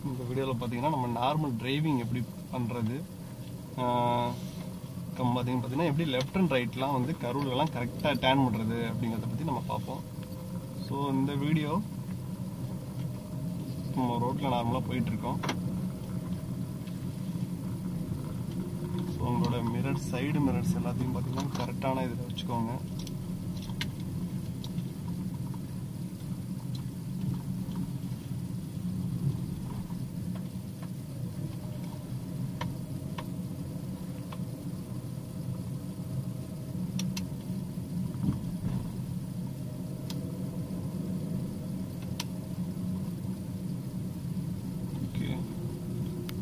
இந்த வீடியோவில் பார்த்தீங்கன்னா நம்ம நார்மல் டிரைவிங் எப்படி பண்ணுறது, பார்த்தீங்கன்னா எப்படி லெஃப்ட் அண்ட் ரைட்லாம் வந்து கர்வ்லலாம் கரெக்டாக டேர்ன் பண்ணுறது அப்படிங்கிறத பற்றி நம்ம பார்ப்போம். ஸோ இந்த வீடியோ நம்ம ரோட்டில் நார்மலாக போயிட்டுருக்கோம். ஸோ உங்களோட மிரர்ஸ், சைடு மிரர்ஸ் எல்லாத்தையும் பார்த்தீங்கன்னா கரெக்டான இதில் வச்சுக்கோங்க.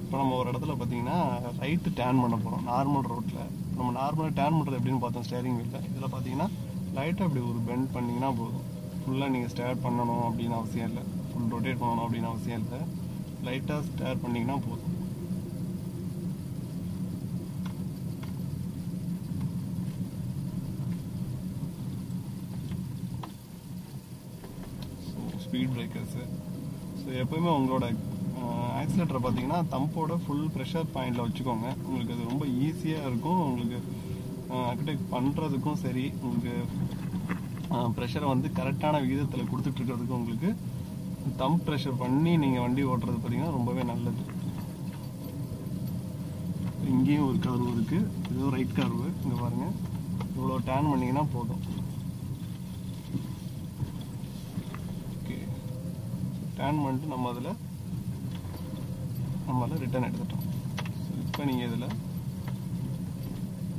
இப்போ நம்ம ஒரு இடத்துல பார்த்தீங்கன்னா ரைட்டு டேர்ன் பண்ண போகிறோம் நார்மல் ரோட்டில். நம்ம நார்மலாக டேர்ன் பண்ணுறது எப்படின்னு பார்த்தோம் ஸ்டேரிங் வீலில். இதில் பார்த்தீங்கன்னா லைட்டாக இப்படி ஒரு பெண்ட் பண்ணிங்கன்னா போதும். ஃபுல்லாக நீங்கள் ஸ்டேர் பண்ணணும் அப்படின்னு அவசியம் இல்லை, ஃபுல் ரொட்டேட் பண்ணணும் அப்படின்னு அவசியம் இல்லை. லைட்டாக ஸ்டேர் பண்ணிங்கன்னா போதும். So speed breakers. ஸோ எப்போயுமே உங்களோட ஆக்சிலேட்டரை பார்த்தீங்கன்னா தம்போட ஃபுல் ப்ரெஷர் பாயிண்டில் வச்சுக்கோங்க. உங்களுக்கு அது ரொம்ப ஈஸியாக இருக்கும். உங்களுக்கு அக்டேக் பண்ணுறதுக்கும் சரி, உங்களுக்கு ப்ரெஷரை வந்து கரெக்டான விகிதத்தில் கொடுத்துட்ருக்கிறதுக்கும் உங்களுக்கு தம்ப் ப்ரெஷர் பண்ணி நீங்கள் வண்டி ஓட்டுறது பார்த்தீங்கன்னா ரொம்பவே நல்லது. இங்கேயும் ஒரு கர்வு இருக்குது, இதுவும் ரைட் கர்வு. இங்கே பாருங்கள், இவ்வளோ டேர்ன் பண்ணிங்கன்னா போதும். ஓகே, டேர்ன் பண்ணிட்டு நம்ம அதில் ரிட்டர்ன் எடுத்துட்டோம். ஸோ இப்போ நீங்கள் இதில்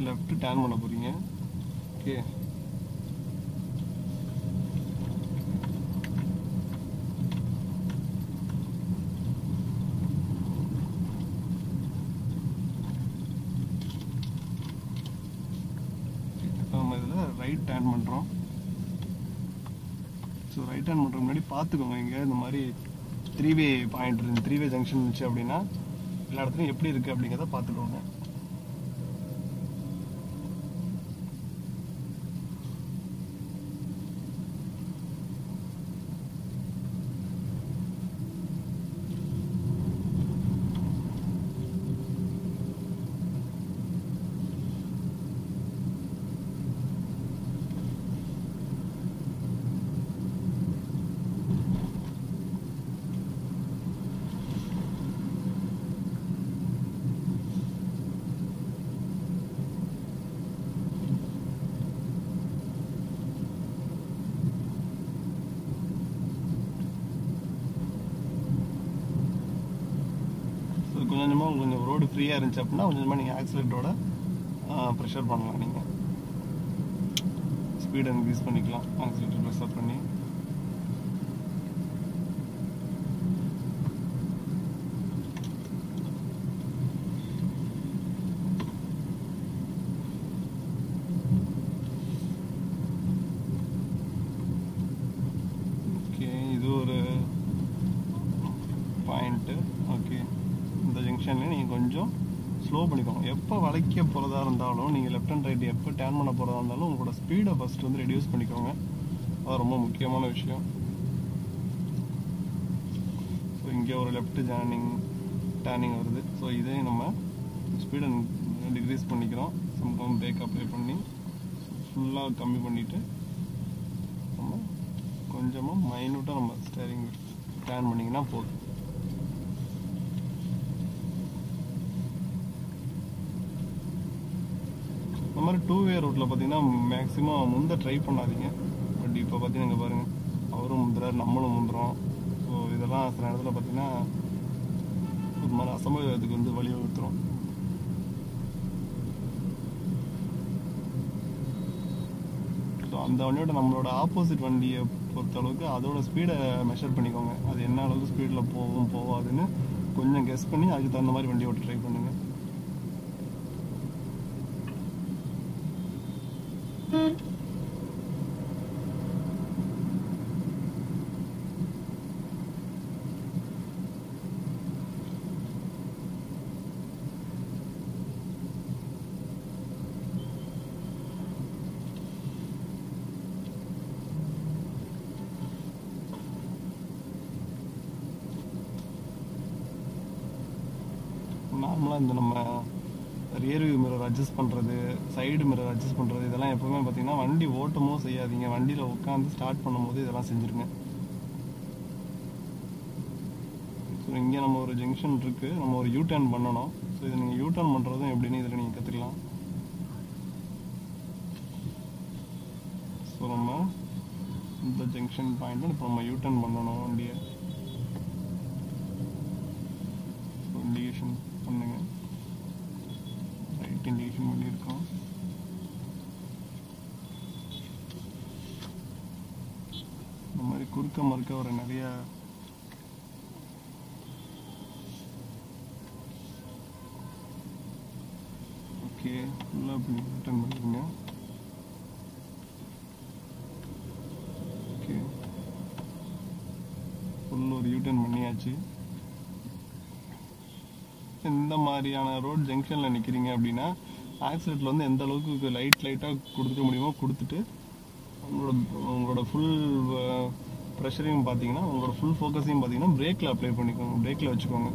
லெஃப்ட் டேர்ன் பண்ண போகிறீங்க. ஓகே, இப்போ நம்ம இதில் ரைட் டேர்ன் பண்ணுறோம். ஸோ ரைட் டேர்ன் பண்ணுற முன்னாடி பார்த்துக்கோங்க, இங்கே இந்த மாதிரி 3-வே பாயிண்ட் இருக்கு, 3-வே ஜங்ஷன் இருந்துச்சு அப்படின்னா எல்லா இடத்துலையும் எப்படி இருக்குது அப்படிங்கிறத பார்த்துக்கோங்க. கொஞ்சம் ரோடு ஃப்ரீயாக இருந்துச்சு அப்படின்னா கொஞ்சமாக நீங்கள் ஆக்சிலேட்டரோட ப்ரெஷர் பண்ணலாம். நீங்கள் ஸ்பீடை இன்க்ரீஸ் பண்ணிக்கலாம் ஆக்சிலேட்டர் ப்ரெஷர் பண்ணி. ஓகே, இது ஒரு பாயிண்ட்டு. ஓகே, இந்த ஜங்ஷன்லேயே நீங்கள் கொஞ்சம் ஸ்லோ பண்ணிக்கோங்க. எப்போ வளைக்க போகிறதா இருந்தாலும், நீங்கள் லெஃப்ட் அண்ட் ரைட் எப்போ டேர்ன் பண்ண போகிறதா இருந்தாலும் உங்களோட ஸ்பீடை ஃபஸ்ட்டு வந்து ரெடியூஸ் பண்ணிக்கோங்க. அது ரொம்ப முக்கியமான விஷயம். ஸோ இங்கே ஒரு லெஃப்ட் டேர்னிங் வருது. ஸோ இதையும் நம்ம ஸ்பீடை டிக்ரீஸ் பண்ணிக்கிறோம். சம்டைம் பிரேக் அப்ளை பண்ணி ஃபுல்லாக கம்மி பண்ணிவிட்டு நம்ம கொஞ்சமாக மைனூட்டாக நம்ம ஸ்டேரிங் டேர்ன் பண்ணிங்கன்னா போதும். இந்த மாதிரி 2-வே ரோட்டில் பார்த்தீங்கன்னா மேக்ஸிமம் முந்த ட்ரை பண்ணாதீங்க. பட் இப்போ பார்த்தீங்கன்னா இங்கே பாருங்கள், அவரும் முந்துறாரு, நம்மளும் முந்துறோம். ஸோ இதெல்லாம் சில இடத்துல பார்த்தீங்கன்னா ஒரு மாதிரி அசம்பாவிதத்துக்கு வந்து வழிவகுத்துரும். ஸோ அந்த வண்டியோட நம்மளோட ஆப்போசிட் வண்டியை பொறுத்தளவுக்கு அதோட ஸ்பீடை மெஷர் பண்ணிக்கோங்க. அது என்ன அளவுக்கு ஸ்பீடில் போகாதுன்னு கொஞ்சம் கெஸ் பண்ணி அதுக்கு தகுந்த மாதிரி வண்டி ஓட்ட ட்ரை பண்ணுங்கள். நார்மலாக இந்த நம்ம ரியர் வியூ மிரர் அட்ஜஸ்ட் பண்ணுறது, சைடு மிரர் அட்ஜஸ்ட் பண்ணுறது, இதெல்லாம் எப்போவுமே பார்த்தீங்கன்னா வண்டி ஓட்டமும் செய்யாதீங்க. வண்டியில் உட்காந்து ஸ்டார்ட் பண்ணும்போது இதெல்லாம் செஞ்சுருங்க. ஸோ இங்கே நம்ம ஒரு ஜங்ஷன் இருக்குது, நம்ம ஒரு யூ டர்ன் பண்ணணும். ஸோ இதை நீங்கள் யூ டர்ன் பண்ணுறதும் எப்படின்னு இதில் நீங்கள் கற்றுக்கலாம். ஸோ நம்ம இந்த ஜங்ஷன் பாயிண்ட்டில் இப்போ நம்ம யூ டர்ன் பண்ணணும் வண்டியை. ஸோ இண்டிகேஷன் பண்ணுங்கள். ரைட் இண்டிகேஷன் பண்ணியிருக்கோம். இந்த மாதிரி குறுக்க மறுக்க ஒரு நிறையா ஓகே ஃபுல்லாக அப்படி ரிட்டர்ன் பண்ணிடுங்க. ஓகே ஃபுல் ஒரு யூட்டர்ன் பண்ணியாச்சு. இந்த மாதிரியான ரோட் ஜங்ஷனில் நிற்கிறீங்க அப்படின்னா ஆக்சிடென்ட்டில் வந்து எந்த அளவுக்கு லைட்டாக கொடுத்துக்க முடியுமோ கொடுத்துட்டு உங்களோட ஃபுல் ப்ரெஷரையும் பார்த்தீங்கன்னா உங்களோட ஃபுல் ஃபோக்கஸையும் பார்த்தீங்கன்னா பிரேக்கில் அப்ளை பண்ணிக்கோங்க, பிரேக்கில் வச்சுக்கோங்க.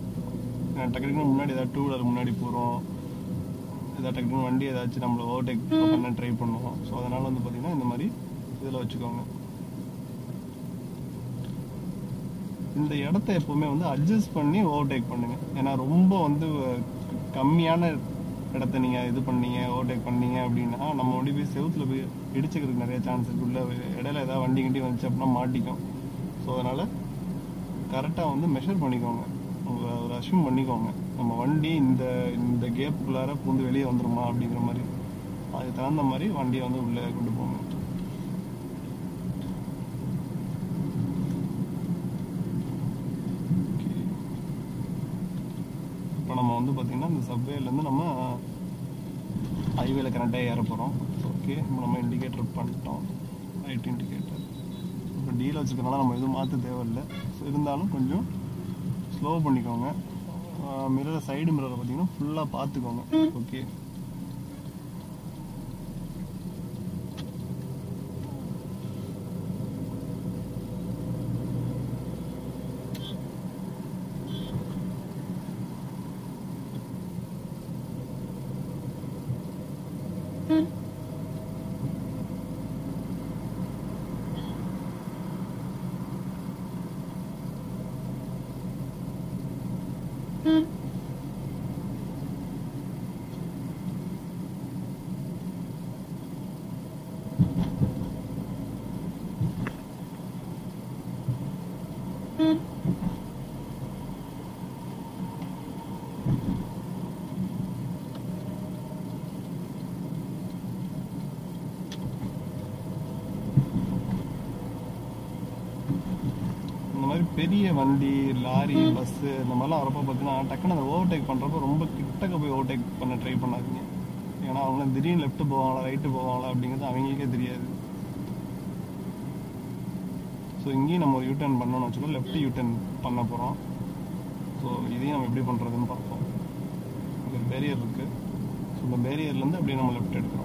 டக்குனு முன்னாடி ஏதாவது 2 வீலர் முன்னாடி போகிறோம், ஏதாவது டக்குனு வண்டி ஏதாச்சும் நம்மளை ஓவர்டேக் பண்ண ட்ரை பண்ணுவோம். ஸோ அதனால் வந்து பார்த்தீங்கன்னா இந்த மாதிரி இதில் வச்சுக்கோங்க. இந்த இடத்த எப்போவுமே வந்து அட்ஜஸ்ட் பண்ணி ஓவர்டேக் பண்ணுங்கள். ஏன்னா ரொம்ப வந்து கம்மியான இடத்த நீங்கள் இது பண்ணீங்க ஓவர்டேக் பண்ணீங்க அப்படின்னா நம்ம வண்டி போய் செவுத்தில் போய் இடிச்சுக்கிறதுக்கு நிறைய சான்ஸ் இருக்குது. உள்ள இடையில ஏதாவது வண்டி கிண்டி வந்துச்சு அப்படின்னா மாட்டிக்கும். ஸோ அதனால் கரெக்டாக வந்து மெஷர் பண்ணிக்கோங்க, உங்களை ஒரு அஷ்யூம் பண்ணிக்கோங்க. நம்ம வண்டி இந்த கேப்புக்குள்ளார பூந்து வெளியே வந்துடுமா அப்படிங்கிற மாதிரி அதுக்கு தகுந்த மாதிரி வண்டியை வந்து உள்ளே கொண்டு போங்க. இப்போ நம்ம வந்து பார்த்திங்கன்னா இந்த சப்வேலேருந்து நம்ம ஹைவேல கரெக்டாக ஏற போகிறோம். ஓகே இப்போ நம்ம இண்டிகேட்டர் பண்ணிட்டோம், ரைட் இண்டிகேட்டர். இப்போ டீல் வச்சுக்கிறனால நம்ம எதுவும் மாற்ற தேவையில்லை. ஸோ இருந்தாலும் கொஞ்சம் ஸ்லோ பண்ணிக்கோங்க. மிரர் சைடு மிரரை பார்த்தீங்கன்னா ஃபுல்லாக பார்த்துக்கோங்க. ஓகே பெரிய வண்டி, லாரி, பஸ்ஸு இந்த மாதிரிலாம் வரப்போ பார்த்தீங்கன்னா டக்குன்னு அதை ஓவர்டேக் பண்ணுறப்போ ரொம்ப கிட்டக்க போய் ஓவர்டேக் பண்ண ட்ரை பண்ணாதீங்க. ஏன்னா அவங்க திடீர்னு லெஃப்ட்டு போவாங்களா ரைட்டு போவாங்களா அப்படிங்கிறது அவங்களுக்கே தெரியாது. ஸோ இங்கேயும் நம்ம ஒரு யூட்டர்ன் பண்ணணும்னு வச்சுக்கோ, லெஃப்ட் யூட்டர்ன் பண்ண போகிறோம். ஸோ இதையும் நம்ம எப்படி பண்ணுறதுன்னு பார்ப்போம். இங்கே ஒரு பேரியர் இருக்குது. ஸோ இந்த பேரியர்லேருந்து அப்படியே நம்ம லெஃப்ட் எடுக்கிறோம்.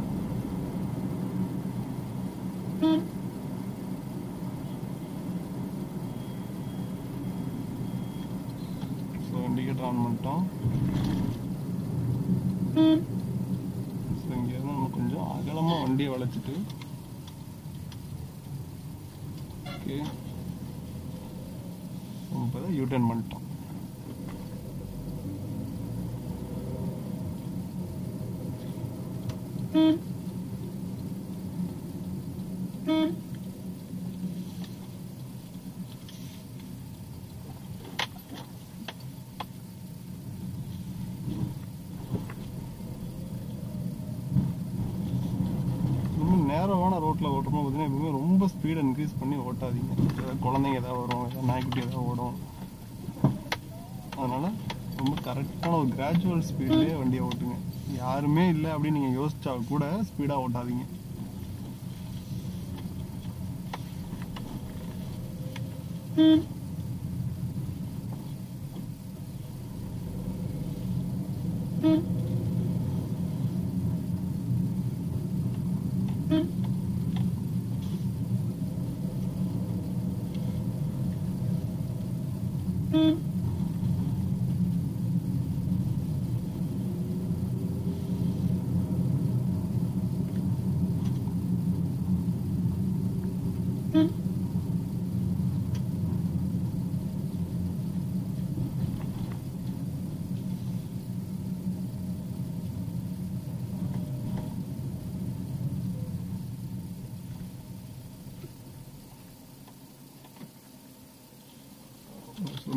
இண்டிகேட்டர் ஆன் பண்ணிட்டோம். ஸோ இங்கேருந்து நம்ம கொஞ்சம் அகலமாக வண்டியை வளைச்சிட்டு ஓகே இப்போ தான் யூட்டர்ன் பண்ணிட்டோம். நேரமான ரோட்டில் ஓட்டுறோம் பார்த்தீங்கன்னா எப்பவுமே ரொம்ப ஸ்பீடை இன்க்ரீஸ் பண்ணி ஓட்டாதீங்க. ஏதாவது குழந்தைங்க ஏதாவது வரும், ஏதாவது நாய்க்குட்டி ஏதாவது ஓடும். அதனால் ரொம்ப கரெக்டான ஒரு கிராஜுவல் ஸ்பீட்லேயே வண்டியை ஓட்டுங்க. யாருமே இல்லை அப்படின்னு நீங்கள் யோசிச்சா கூட ஸ்பீடாக ஓட்டாதீங்க.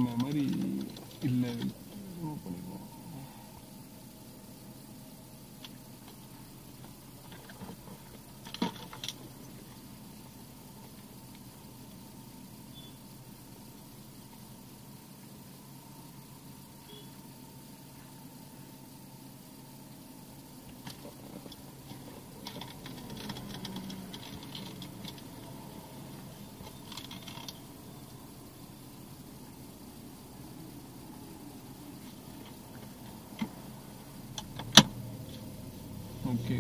மெமரி இல்லை பண்ணிக்குவோம். ஓகே,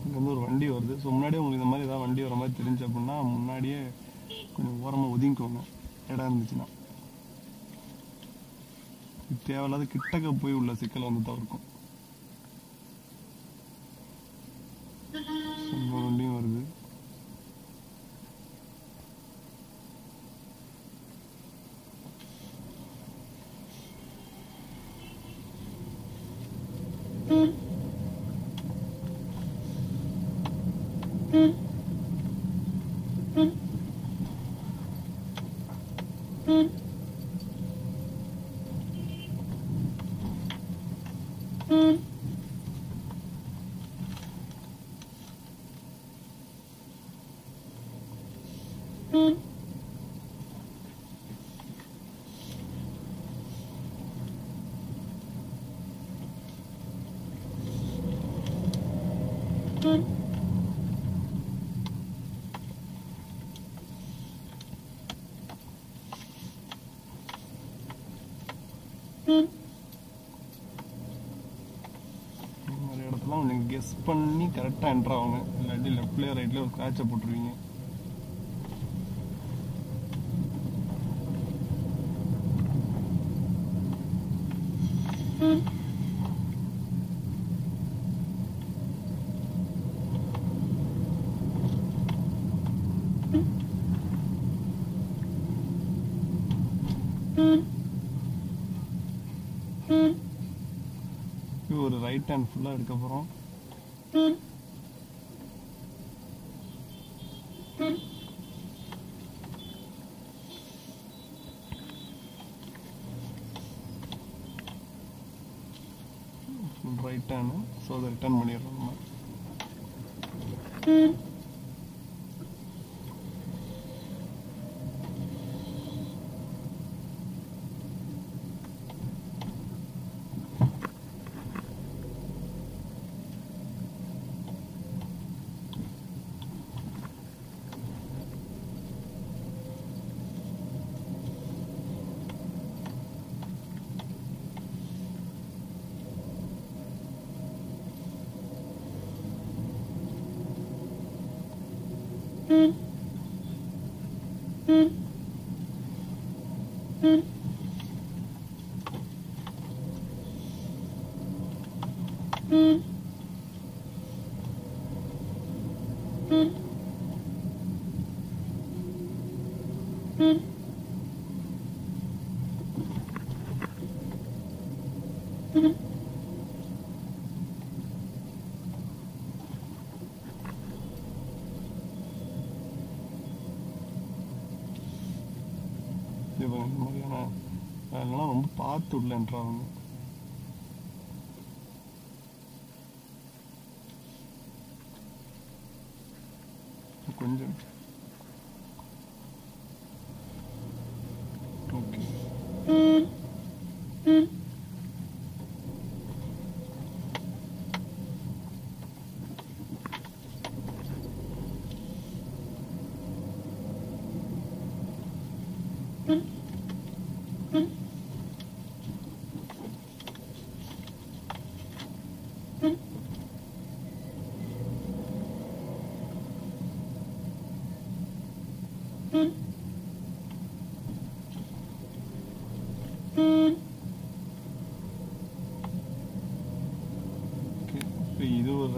இங்க வந்து ஒரு வண்டி வருது. ஸோ முன்னாடியே உங்களுக்கு இந்த மாதிரி ஏதாவது வண்டி வர மாதிரி தெரிஞ்சு அப்படின்னா முன்னாடியே கொஞ்சம் ஓரமாக ஒதுங்கிக்கோங்க இடம் இருந்துச்சுன்னா. தேவையில்லாத கிட்டக்க போய் உள்ள சிக்கலை வந்து தவிர்க்கும். இன்னொரு வண்டியும் வருது. நிறைய இடத்துல நீங்கள் கெஸ் பண்ணி கரெக்டாக என்ட்ரு ஆகுங்க. இல்லாட்டி லெஃப்ட்லேயோ ரைட்லேயோ ஒரு ஸ்க்ராட்சை போட்டுருவீங்க. ஒரு ரைட் ஹேண்ட் ஃபுல்லாக எடுக்க போகிறோம். ரைட் ஹேண்டு, ஸோ அதை ரிட்டர்ன் பண்ணிடுறோம் நம்ம. இந்த மாதிரியான அதெல்லாம் ரொம்ப பார்த்து உள்ள என்றாங்க. கொஞ்சம் ஓகே.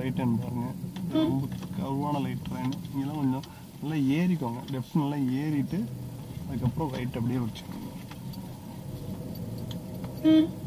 ரைட் ஹேண்ட் பாருங்க, ரொம்ப கர்வான லைட் ட்ரெயின். இங்கெல்லாம் கொஞ்சம் நல்லா ஏறிக்கோங்க, லெஃப்ட் நல்லா ஏறிட்டு அதுக்கப்புறம் ரைட் அப்படியே வச்சுக்கோங்க. Mm-hmm.